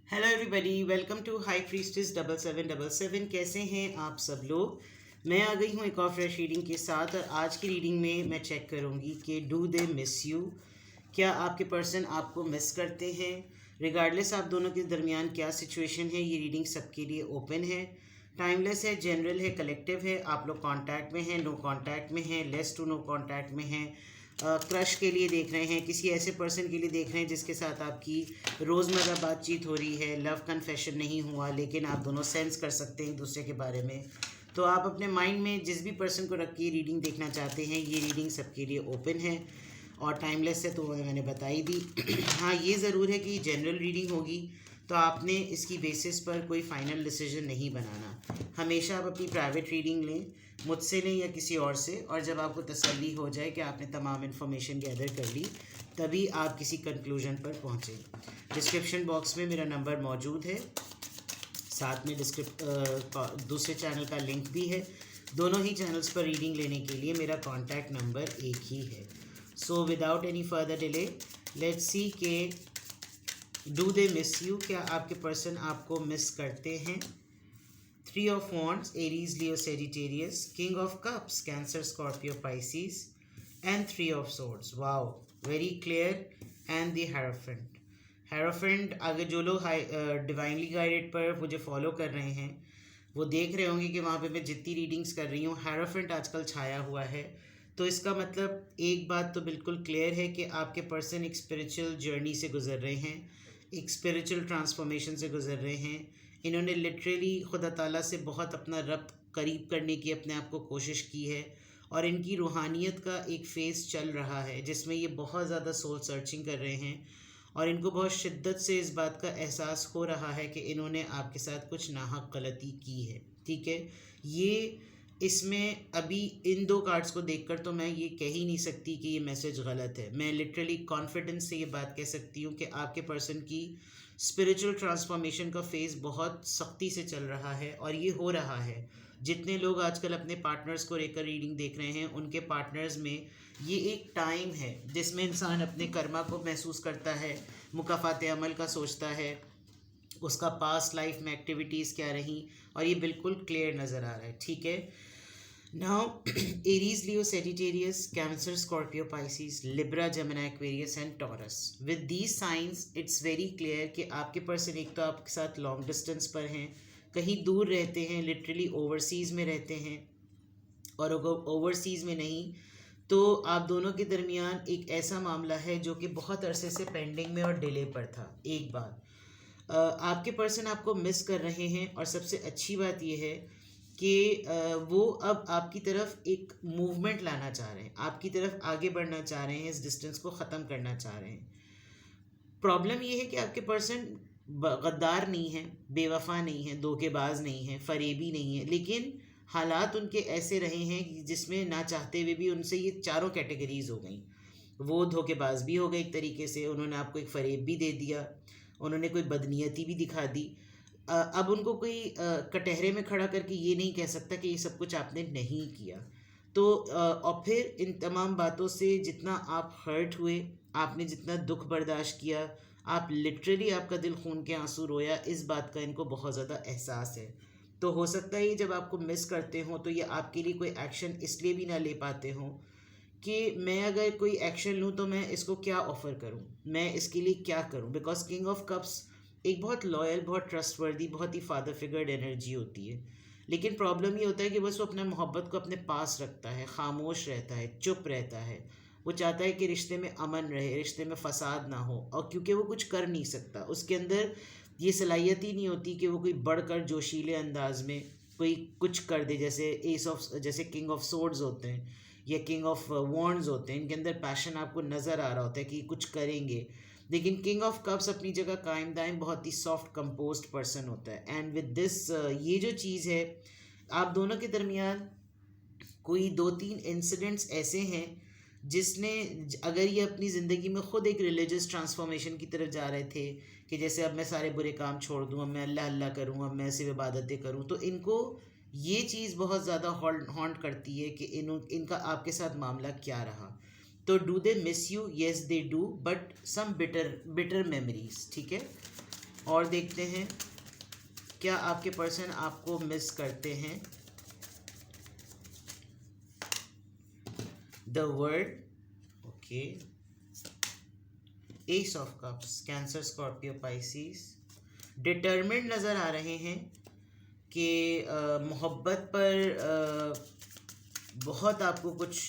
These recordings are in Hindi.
Hello everybody, welcome to high priestess 7777। कैसे हैं आप सब लोग। मैं आ गई हूँ एक और फ्रेश रीडिंग के साथ और आज की रीडिंग में मैं चेक करूँगी कि डू दे मिस यू। क्या आपके पर्सन आपको मिस करते हैं। रिगार्डलेस आप दोनों के दरमियान क्या सिचुएशन है, ये रीडिंग सबके लिए ओपन है, टाइमलेस है, जनरल है, कलेक्टिव है। आप लोग कांटेक्ट में हैं, नो कांटेक्ट में हैं, लेस टू नो कांटेक्ट में हैं, क्रश के लिए देख रहे हैं, किसी ऐसे पर्सन के लिए देख रहे हैं जिसके साथ आपकी रोज़मर्रा बातचीत हो रही है, लव कन्फेशन नहीं हुआ लेकिन आप दोनों सेंस कर सकते हैं एक दूसरे के बारे में। तो आप अपने माइंड में जिस भी पर्सन को रख के रीडिंग देखना चाहते हैं, ये रीडिंग सबके लिए ओपन है और टाइमलेस है, तो मैंने बताई दी। हाँ, ये ज़रूर है कि जनरल रीडिंग होगी तो आपने इसकी बेसिस पर कोई फाइनल डिसीजन नहीं बनाना। हमेशा आप अपनी प्राइवेट रीडिंग लें, मुझसे लें या किसी और से, और जब आपको तसल्ली हो जाए कि आपने तमाम इन्फॉर्मेशन गैदर कर ली तभी आप किसी कंक्लूजन पर पहुँचें। डिस्क्रिप्शन बॉक्स में मेरा नंबर मौजूद है, साथ में दूसरे चैनल का लिंक भी है। दोनों ही चैनल्स पर रीडिंग लेने के लिए मेरा कॉन्टैक्ट नंबर एक ही है। So without any further delay let's see के डू दे मिस यू। क्या आपके पर्सन आपको मिस करते हैं। 3 of Wands, Aries, Leo, Sagittarius, King of Cups, Cancer, Scorpio, Pisces, and 3 of Swords. Wow, very clear. And the Hierophant. Hierophant, अगर जो लोग डिवाइनली गाइडेड पर मुझे फॉलो कर रहे हैं वो देख रहे होंगे कि वहाँ पे मैं जितनी रीडिंग्स कर रही हूँ Hierophant आजकल छाया हुआ है। तो इसका मतलब एक बात तो बिल्कुल क्लियर है कि आपके पर्सन एक स्पिरिचुअल जर्नी से गुजर रहे हैं, एक स्पिरिचुअल ट्रांसफॉर्मेशन से गुजर रहे हैं। इन्होंने लिटरली खुदा ताला से बहुत अपना रब्त करीब करने की अपने आप को कोशिश की है और इनकी रूहानियत का एक फ़ेज़ चल रहा है जिसमें ये बहुत ज़्यादा सोल सर्चिंग कर रहे हैं और इनको बहुत शिद्दत से इस बात का एहसास हो रहा है कि इन्होंने आपके साथ कुछ नाहक गलती की है। ठीक है, ये इसमें अभी इन दो कार्ड्स को देखकर तो मैं ये कह ही नहीं सकती कि ये मैसेज गलत है। मैं लिटरली कॉन्फिडेंस से ये बात कह सकती हूँ कि आपके पर्सन की स्पिरिचुअल ट्रांसफॉर्मेशन का फेज़ बहुत सख्ती से चल रहा है और ये हो रहा है। जितने लोग आजकल अपने पार्टनर्स को लेकर रीडिंग देख रहे हैं उनके पार्टनर्स में ये एक टाइम है जिसमें इंसान अपने कर्मा को महसूस करता है, मुकाफात अमल का सोचता है, उसका पास्ट लाइफ में एक्टिविटीज़ क्या रहीं, और ये बिल्कुल क्लियर नज़र आ रहा है। ठीक है, now Aries, Leo, Sagittarius, cancer, Scorpio, Pisces, Libra, Gemini, Aquarius and taurus. With these signs it's very clear कि आपके पर्सन एक तो आपके साथ लॉन्ग डिस्टेंस पर हैं, कहीं दूर रहते हैं, लिटरली ओवरसीज़ में रहते हैं, और अगर ओवरसीज़ में नहीं तो आप दोनों के दरमियान एक ऐसा मामला है जो कि बहुत अरसे से पेंडिंग में और डिले पर था। एक बात, आपके पर्सन आपको मिस कर रहे हैं और सबसे अच्छी बात यह है कि वो अब आपकी तरफ एक मूवमेंट लाना चाह रहे हैं, आपकी तरफ आगे बढ़ना चाह रहे हैं, इस डिस्टेंस को ख़त्म करना चाह रहे हैं। प्रॉब्लम ये है कि आपके पर्सन गद्दार नहीं है, बेवफा नहीं है, धोखेबाज नहीं है, फरेबी नहीं है, लेकिन हालात उनके ऐसे रहे हैं जिसमें ना चाहते हुए भी उनसे ये चारों कैटेगरीज हो गई। वो धोखेबाज भी हो गए एक तरीके से, उन्होंने आपको एक फरेब भी दे दिया, उन्होंने कोई बदनीयती भी दिखा दी। अब उनको कोई कटहरे में खड़ा करके ये नहीं कह सकता कि ये सब कुछ आपने नहीं किया। तो और फिर इन तमाम बातों से जितना आप हर्ट हुए, आपने जितना दुख बर्दाश्त किया, आप लिटरली आपका दिल खून के आंसू रोया, इस बात का इनको बहुत ज़्यादा एहसास है। तो हो सकता है ये जब आपको मिस करते हों तो ये आपके लिए कोई एक्शन इसलिए भी ना ले पाते हों कि मैं अगर कोई एक्शन लूँ तो मैं इसको क्या ऑफ़र करूँ, मैं इसके लिए क्या करूँ। बिकॉज किंग ऑफ कप्स एक बहुत लॉयल, बहुत ट्रस्टवर्दी, बहुत ही फादर फिगर्ड एनर्जी होती है, लेकिन प्रॉब्लम ये होता है कि बस वो अपना मोहब्बत को अपने पास रखता है, खामोश रहता है, चुप रहता है। वो चाहता है कि रिश्ते में अमन रहे, रिश्ते में फसाद ना हो, और क्योंकि वो कुछ कर नहीं सकता, उसके अंदर ये सलाहियत ही नहीं होती कि वो कोई बढ़कर जोशीले अंदाज में कोई कुछ कर दे। जैसे किंग ऑफ सोर्ड्स होते हैं या किंग ऑफ वॉन्ड्स होते हैं, इनके अंदर पैशन आपको नज़र आ रहा होता है कि कुछ करेंगे, लेकिन किंग ऑफ कप्स अपनी जगह कायम दायम बहुत ही सॉफ्ट कंपोज्ड पर्सन होता है। एंड विद दिस ये जो चीज़ है, आप दोनों के दरमियान कोई 2-3 इंसिडेंट्स ऐसे हैं जिसने, अगर ये अपनी ज़िंदगी में ख़ुद एक रिलीजियस ट्रांसफॉर्मेशन की तरफ जा रहे थे कि जैसे अब मैं सारे बुरे काम छोड़ दूँ, अब मैं अल्लाह अल्लाह करूँ, अब मैं सिर्फ इबादतें करूँ, तो इनको ये चीज़ बहुत ज़्यादा हॉन्ट करती है कि इनका आपके साथ मामला क्या रहा। तो do they miss you, yes they do, but some bitter bitter memories. ठीक है, और देखते हैं क्या आपके पर्सन आपको मिस करते हैं। The world, okay, S of cups, cancer, Scorpio, Pisces. Determined नज़र आ रहे हैं कि मोहब्बत पर बहुत आपको कुछ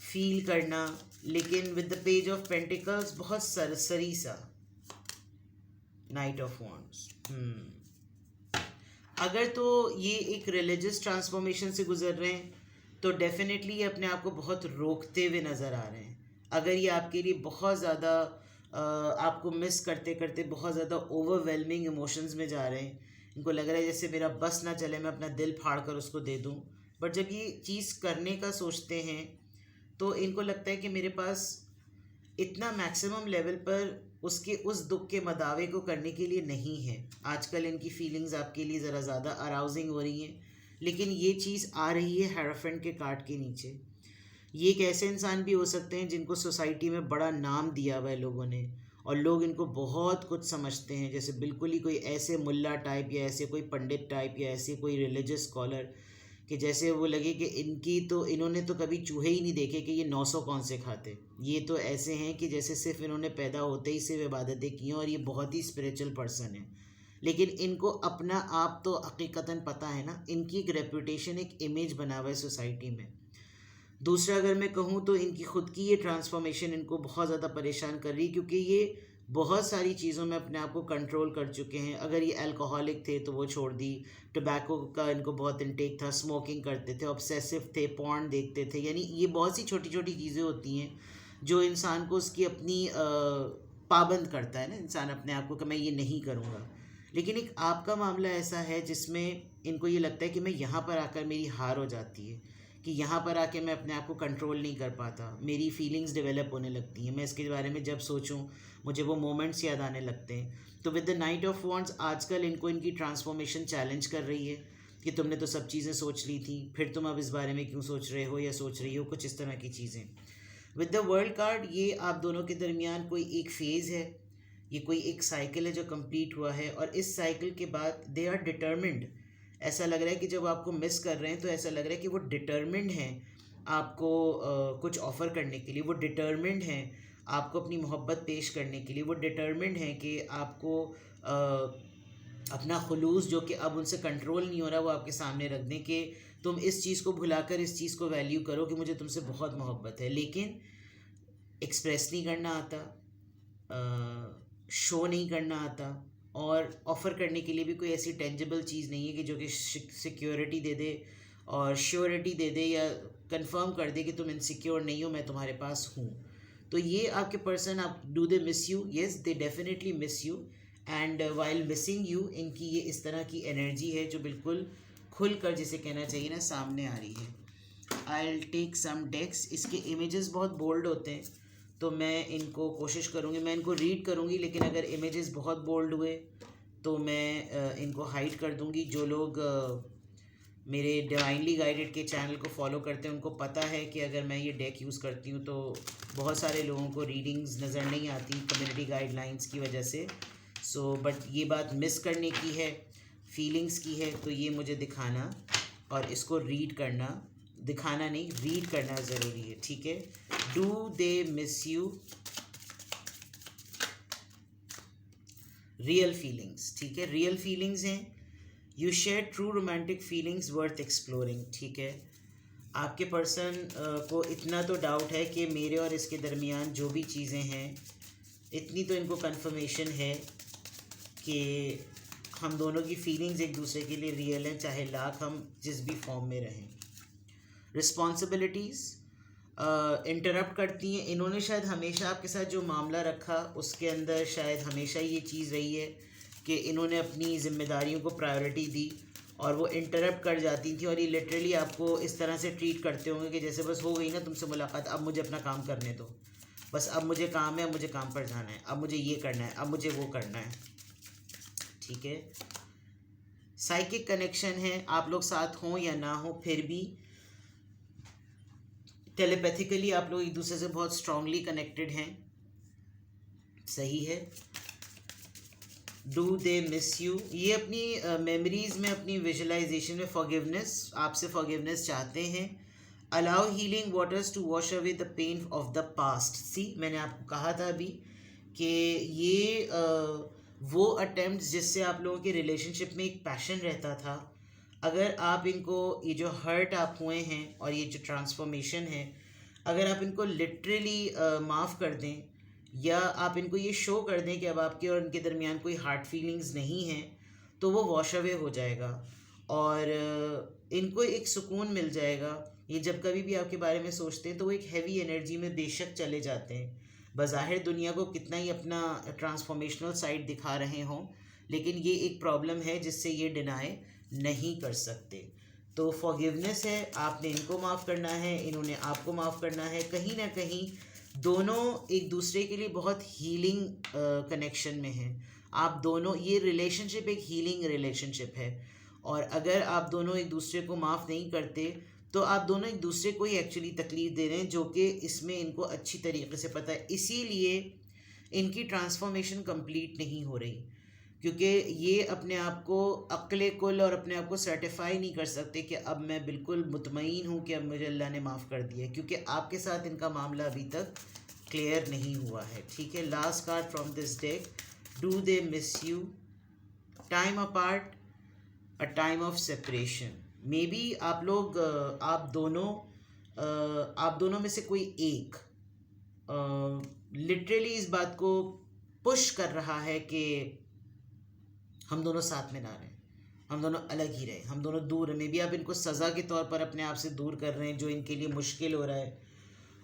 फील करना, लेकिन with the page of pentacles बहुत सरसरी सा। नाइट ऑफ वॉन्ड्स, अगर तो ये एक रिलीजियस ट्रांसफॉर्मेशन से गुजर रहे हैं तो डेफिनेटली ये अपने आप को बहुत रोकते हुए नज़र आ रहे हैं। अगर ये आपके लिए बहुत ज़्यादा आपको मिस करते करते बहुत ज़्यादा ओवरवेलमिंग इमोशंस में जा रहे हैं, इनको लग रहा है जैसे मेरा बस ना चले, मैं अपना दिल फाड़ कर उसको दे दूं, बट जब ये चीज़ करने का सोचते हैं तो इनको लगता है कि मेरे पास इतना मैक्सिमम लेवल पर उसके उस दुख के मदावे को करने के लिए नहीं है। आजकल इनकी फीलिंग्स आपके लिए ज़रा ज़्यादा अराउजिंग हो रही हैं, लेकिन ये चीज़ आ रही है हेरोफेंट के कार्ड के नीचे। ये एक ऐसे इंसान भी हो सकते हैं जिनको सोसाइटी में बड़ा नाम दिया हुआ है लोगों ने, और लोग इनको बहुत कुछ समझते हैं, जैसे बिल्कुल ही कोई ऐसे मुल्ला टाइप या ऐसे कोई पंडित टाइप या ऐसे कोई रिलीजियस स्कॉलर, कि जैसे वो लगे कि इन्होंने तो कभी चूहे ही नहीं देखे कि ये 900 कौन से खाते। ये तो ऐसे हैं कि जैसे सिर्फ इन्होंने पैदा होते ही सिर्फ इबादतें की हैं, और ये बहुत ही स्पिरिचुअल पर्सन है, लेकिन इनको अपना आप तो हकीकतन पता है ना, इनकी एक रेपुटेशन, एक इमेज बना हुआ है सोसाइटी में। दूसरा अगर मैं कहूँ तो इनकी ख़ुद की ये ट्रांसफॉर्मेशन इनको बहुत ज़्यादा परेशान कर रही है, क्योंकि ये बहुत सारी चीज़ों में अपने आप को कंट्रोल कर चुके हैं। अगर ये अल्कोहलिक थे तो वो छोड़ दी, टोबैको का इनको बहुत इंटेक था, स्मोकिंग करते थे, ऑब्सेसिव थे, पॉर्न देखते थे, यानी ये बहुत सी छोटी छोटी चीज़ें होती हैं जो इंसान को उसकी अपनी पाबंद करता है ना, इंसान अपने आप को कि मैं ये नहीं करूँगा। लेकिन एक आपका मामला ऐसा है जिसमें इनको ये लगता है कि मैं यहाँ पर आकर मेरी हार हो जाती है, कि यहाँ पर आके मैं अपने आप को कंट्रोल नहीं कर पाता, मेरी फीलिंग्स डेवलप होने लगती हैं, मैं इसके बारे में जब सोचूं मुझे वो मोमेंट्स याद आने लगते हैं। तो with the night of wands आजकल इनको इनकी ट्रांसफॉर्मेशन चैलेंज कर रही है कि तुमने तो सब चीज़ें सोच ली थी, फिर तुम अब इस बारे में क्यों सोच रहे हो या सोच रही हो, कुछ इस तरह की चीज़ें। विद द वर्ल्ड कार्ड, ये आप दोनों के दरमियान कोई एक फेज़ है, ये कोई एक साइकिल है जो कंप्लीट हुआ है, और इस साइकिल के बाद दे आर डिटर्मिन्ड। ऐसा लग रहा है कि जब आपको मिस कर रहे हैं तो ऐसा लग रहा है कि वो डिटर्मिन्ड हैं आपको कुछ ऑफ़र करने के लिए, वो डिटर्मिन्ड हैं आपको अपनी मोहब्बत पेश करने के लिए, वो डिटर्मिन्ड हैं कि आपको अपना खुलूस जो कि अब उनसे कंट्रोल नहीं हो रहा वो आपके सामने रख दें कि तुम इस चीज़ को भुलाकर इस चीज़ को वैल्यू करो कि मुझे तुमसे बहुत मोहब्बत है। लेकिन एक्सप्रेस नहीं करना आता, शो नहीं करना आता, और ऑफ़र करने के लिए भी कोई ऐसी टेंजिबल चीज़ नहीं है कि जो कि सिक्योरिटी दे दे और श्योरिटी दे दे या कंफर्म कर दे कि तुम इनसिक्योर नहीं हो, मैं तुम्हारे पास हूँ। तो ये आपके पर्सन, आप do they miss you? Yes, they definitely miss you, and while missing you इनकी ये इस तरह की एनर्जी है जो बिल्कुल खुल कर, जिसे कहना चाहिए ना, सामने आ रही है। आई विल टेक सम डेक्स, इसके इमेजेस बहुत बोल्ड होते हैं तो मैं इनको कोशिश करूँगी, मैं इनको रीड करूँगी, लेकिन अगर इमेजेस बहुत बोल्ड हुए तो मैं इनको हाइड कर दूँगी। जो लोग मेरे डिवाइनली गाइडेड के चैनल को फॉलो करते हैं उनको पता है कि अगर मैं ये डेक यूज़ करती हूँ तो बहुत सारे लोगों को रीडिंग्स नज़र नहीं आती कम्युनिटी गाइडलाइंस की वजह से। सो बट ये बात मिस करने की है, फीलिंग्स की है, तो ये मुझे दिखाना और इसको रीड करना, दिखाना नहीं रीड करना ज़रूरी है, ठीक है। Do they miss you? Real feelings, ठीक है, रियल फीलिंग्स हैं। You share true romantic feelings worth exploring, ठीक है। आपके पर्सन को इतना तो डाउट है कि मेरे और इसके दरमियान जो भी चीज़ें हैं, इतनी तो इनको कंफर्मेशन है कि हम दोनों की फीलिंग्स एक दूसरे के लिए रियल हैं, चाहे लाख हम जिस भी फॉर्म में रहें। रिस्पॉन्सिबिलिटीज़ इंटरप्ट करती हैं। इन्होंने शायद हमेशा आपके साथ जो मामला रखा उसके अंदर शायद हमेशा ये चीज़ रही है कि इन्होंने अपनी ज़िम्मेदारियों को प्रायोरिटी दी और वो इंटरप्ट कर जाती थी, और ये लिटरली आपको इस तरह से ट्रीट करते होंगे कि जैसे बस हो गई ना तुमसे मुलाकात, अब मुझे अपना काम करने दो, बस अब मुझे काम है, अब मुझे काम पर जाना है, अब मुझे ये करना है, अब मुझे वो करना है, ठीक है। साइकिक कनेक्शन है, आप लोग साथ हों या ना हो फिर भी टेलीपैथिकली आप लोग एक दूसरे से बहुत स्ट्रांगली कनेक्टेड हैं, सही है। डू दे मिस यू, ये अपनी मेमोरीज में, अपनी विजुअलाइजेशन में फॉरगिवनेस, आपसे फॉरगिवनेस चाहते हैं। Allow healing waters to wash away the pain of the past. See, मैंने आपको कहा था अभी कि ये वो अटेम्प्ट्स जिससे आप लोगों के रिलेशनशिप में एक पैशन रहता था, अगर आप इनको, ये जो हर्ट आप हुए हैं और ये जो ट्रांसफॉर्मेशन है, अगर आप इनको लिटरली माफ़ कर दें, या आप इनको ये शो कर दें कि अब आपके और उनके दरमियान कोई हार्ट फीलिंग्स नहीं हैं, तो वो वॉश अवे हो जाएगा और इनको एक सुकून मिल जाएगा। ये जब कभी भी आपके बारे में सोचते हैं तो वो एक हैवी एनर्जी में बेशक चले जाते हैं, बज़ाहिर दुनिया को कितना ही अपना ट्रांसफॉर्मेशनल साइड दिखा रहे हों, लेकिन ये एक प्रॉब्लम है जिससे ये डिनाई नहीं कर सकते। तो फॉरगिवनेस है, आपने इनको माफ़ करना है, इन्होंने आपको माफ़ करना है। कहीं ना कहीं दोनों एक दूसरे के लिए बहुत हीलिंग कनेक्शन में हैं। आप दोनों, ये रिलेशनशिप एक हीलिंग रिलेशनशिप है, और अगर आप दोनों एक दूसरे को माफ़ नहीं करते तो आप दोनों एक दूसरे को ही एक्चुअली तकलीफ़ दे रहे हैं, जो कि इसमें इनको अच्छी तरीके से पता है। इसीलिए इनकी ट्रांसफॉर्मेशन कंप्लीट नहीं हो रही, क्योंकि ये अपने आप को अक्ल कुल और अपने आप को सर्टिफाई नहीं कर सकते कि अब मैं बिल्कुल मुतमईन हूँ कि अब मुझे अल्लाह ने माफ़ कर दिया, क्योंकि आपके साथ इनका मामला अभी तक क्लियर नहीं हुआ है। ठीक है, last card from this deck, do they miss you, time apart, a time of separation. May be आप लोग आप दोनों में से कोई एक लिटरली इस बात को पुश कर रहा है कि हम दोनों साथ में ना रहें, हम दोनों अलग ही रहें, हम दोनों दूर रहें। मे बी आप इनको सज़ा के तौर पर अपने आप से दूर कर रहे हैं, जो इनके लिए मुश्किल हो रहा है।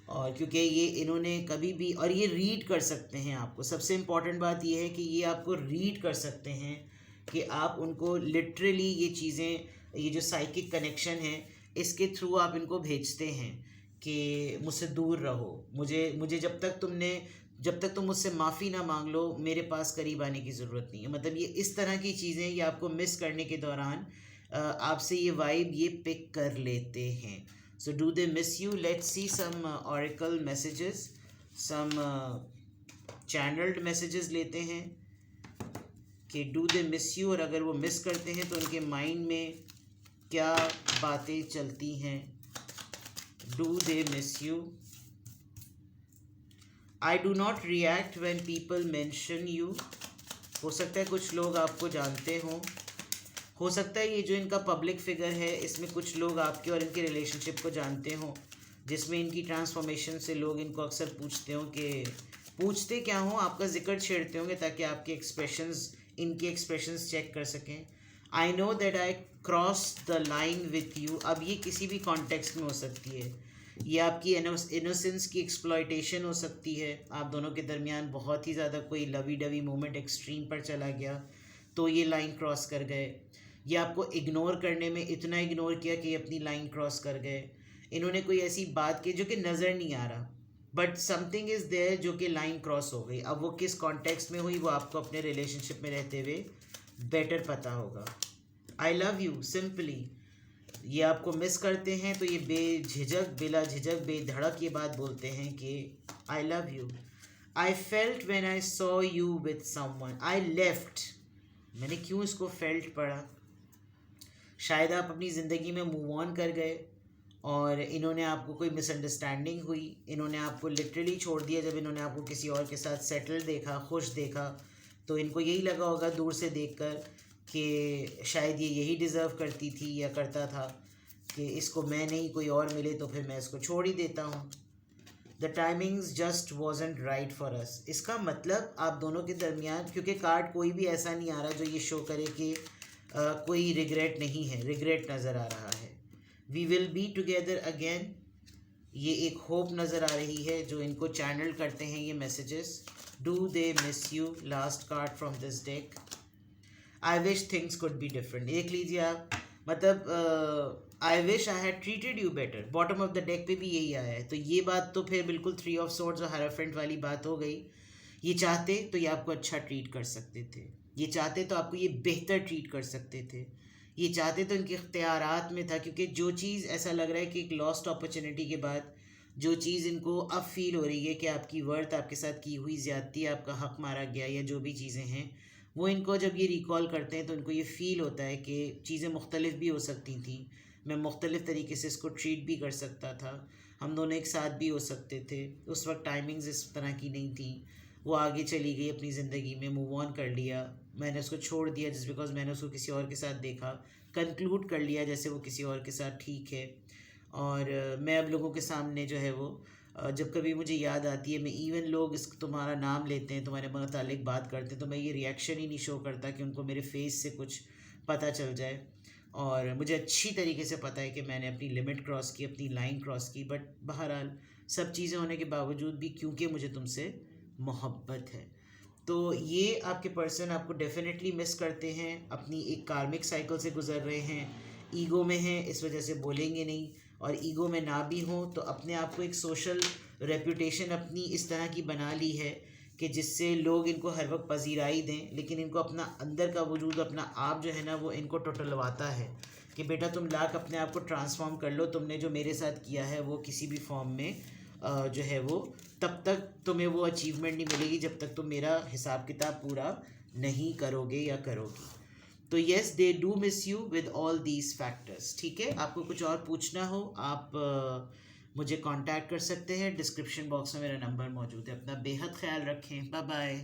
और क्योंकि ये इन्होंने कभी भी, और ये रीड कर सकते हैं आपको, सबसे इम्पॉर्टेंट बात ये है कि ये आपको रीड कर सकते हैं कि आप उनको लिटरली ये चीज़ें, ये जो साइकिक कनेक्शन है, इसके थ्रू आप इनको भेजते हैं कि मुझसे दूर रहो, मुझे जब तक तुम मुझसे माफ़ी ना मांग लो, मेरे पास करीब आने की ज़रूरत नहीं है। मतलब ये इस तरह की चीज़ें ये आपको मिस करने के दौरान आपसे ये वाइब ये पिक कर लेते हैं। So do they miss you? Let's see some oracle messages, some channelled messages लेते हैं कि डू दे मिस यू, और अगर वो मिस करते हैं तो उनके माइंड में क्या बातें चलती हैं। Do they miss you? I do not react when people mention you. हो सकता है कुछ लोग आपको जानते हों, हो सकता है ये जो इनका पब्लिक फिगर है इसमें कुछ लोग आपके और इनके रिलेशनशिप को जानते हों, जिसमें इनकी ट्रांसफॉर्मेशन से लोग इनको अक्सर पूछते क्या हों, आपका जिक्र छेड़ते होंगे ताकि आपके एक्सप्रेशंस, इनके एक्सप्रेशंस चेक कर सकें। I know that I cross the line with you. अब ये किसी भी कॉन्टेक्स्ट में हो सकती है, ये आपकी इनोसेंस की एक्सप्लॉयटेशन हो सकती है, आप दोनों के दरमियान बहुत ही ज़्यादा कोई लवी डवी मोमेंट एक्सट्रीम पर चला गया तो ये लाइन क्रॉस कर गए, ये आपको इग्नोर करने में इतना इग्नोर किया कि ये अपनी लाइन क्रॉस कर गए। इन्होंने कोई ऐसी बात की जो कि नज़र नहीं आ रहा, बट समथिंग इज़ देयर जो कि लाइन क्रॉस हो गई। अब वो किस कॉन्टेक्स्ट में हुई वो आपको अपने रिलेशनशिप में रहते हुए बेटर पता होगा। आई लव यू सिंपली, ये आपको मिस करते हैं तो ये बेझिझक, बिला झिझक, बेधड़क ये बात बोलते हैं कि I love you. I felt when I saw you with someone, I left. मैंने क्यों इसको फेल्ट पढ़ा? शायद आप अपनी ज़िंदगी में मूव ऑन कर गए और इन्होंने आपको, कोई मिसअंडरस्टैंडिंग हुई, इन्होंने आपको लिटरली छोड़ दिया। जब इन्होंने आपको किसी और के साथ सेटल देखा, खुश देखा, तो इनको यही लगा होगा दूर से देखकर कि शायद ये यही डिज़र्व करती थी या करता था कि इसको मैं नहीं कोई और मिले तो फिर मैं इसको छोड़ ही देता हूँ। The timings just wasn't right for us. इसका मतलब आप दोनों के दरमियान, क्योंकि कार्ड कोई भी ऐसा नहीं आ रहा जो ये शो करे कि कोई रिग्रेट नहीं है, रिग्रेट नज़र आ रहा है। We will be together again, ये एक होप नज़र आ रही है जो इनको चैनल करते हैं ये messages. Do they miss you? Last card from this deck, I wish things could be different. देख लीजिए आप, मतलब I wish I had treated you better, bottom of the deck पे भी यही आया है। तो ये बात तो फिर बिल्कुल 3 ऑफ सोर्ड्स और हायराफेंट वाली बात हो गई। ये चाहते तो ये आपको अच्छा ट्रीट कर सकते थे, ये चाहते तो आपको ये बेहतर ट्रीट कर सकते थे, ये चाहते तो इनके इख्तियारात में था। क्योंकि जो चीज़ ऐसा लग रहा है कि एक लॉस्ट अपॉर्चुनिटी के बाद जो चीज़ इनको अब फील हो रही है कि आपकी वर्थ, आपके साथ की हुई ज़्यादती, आपका हक मारा गया, या जो भी चीज़ें हैं वो इनको जब ये रिकॉल करते हैं तो इनको ये फ़ील होता है कि चीज़ें मुख्तलिफ भी हो सकती थी, मैं मुख्तलिफ़ तरीके से इसको ट्रीट भी कर सकता था, हम दोनों एक साथ भी हो सकते थे। उस वक्त टाइमिंग्स इस तरह की नहीं थी। वो आगे चली गई अपनी ज़िंदगी में, मूव ऑन कर लिया, मैंने उसको छोड़ दिया जस्ट बिकॉज मैंने उसको किसी और के साथ देखा, कंक्लूड कर लिया जैसे वो किसी और के साथ ठीक है। और मैं अब लोगों के सामने जो है वो जब कभी मुझे याद आती है, मैं इवन लोग इस तुम्हारा नाम लेते हैं, तुम्हारे मुतालिक बात करते हैं, तो मैं ये रिएक्शन ही नहीं शो करता कि उनको मेरे फेस से कुछ पता चल जाए। और मुझे अच्छी तरीके से पता है कि मैंने अपनी लिमिट क्रॉस की, अपनी लाइन क्रॉस की, बट बहरहाल सब चीज़ें होने के बावजूद भी क्योंकि मुझे तुमसे मोहब्बत है, तो ये आपके पर्सन आपको डेफिनेटली मिस करते हैं, अपनी एक कार्मिक साइकिल से गुजर रहे हैं, ईगो में हैं इस वजह से बोलेंगे नहीं, और ईगो में ना भी हो तो अपने आप को एक सोशल रेपुटेशन अपनी इस तरह की बना ली है कि जिससे लोग इनको हर वक्त पजीराई दें, लेकिन इनको अपना अंदर का वजूद, अपना आप जो है ना वो इनको टोटलवाता है कि बेटा तुम लाख अपने आप को ट्रांसफॉर्म कर लो, तुमने जो मेरे साथ किया है वो किसी भी फॉर्म में जो है वो तब तक तुम्हें वो अचीवमेंट नहीं मिलेगी जब तक तुम मेरा हिसाब किताब पूरा नहीं करोगे या करोगी। तो yes, they do miss you with all these factors. ठीक है, आपको कुछ और पूछना हो आप मुझे कांटेक्ट कर सकते हैं, डिस्क्रिप्शन बॉक्स में मेरा नंबर मौजूद है। अपना बेहद ख्याल रखें, बाय बाय।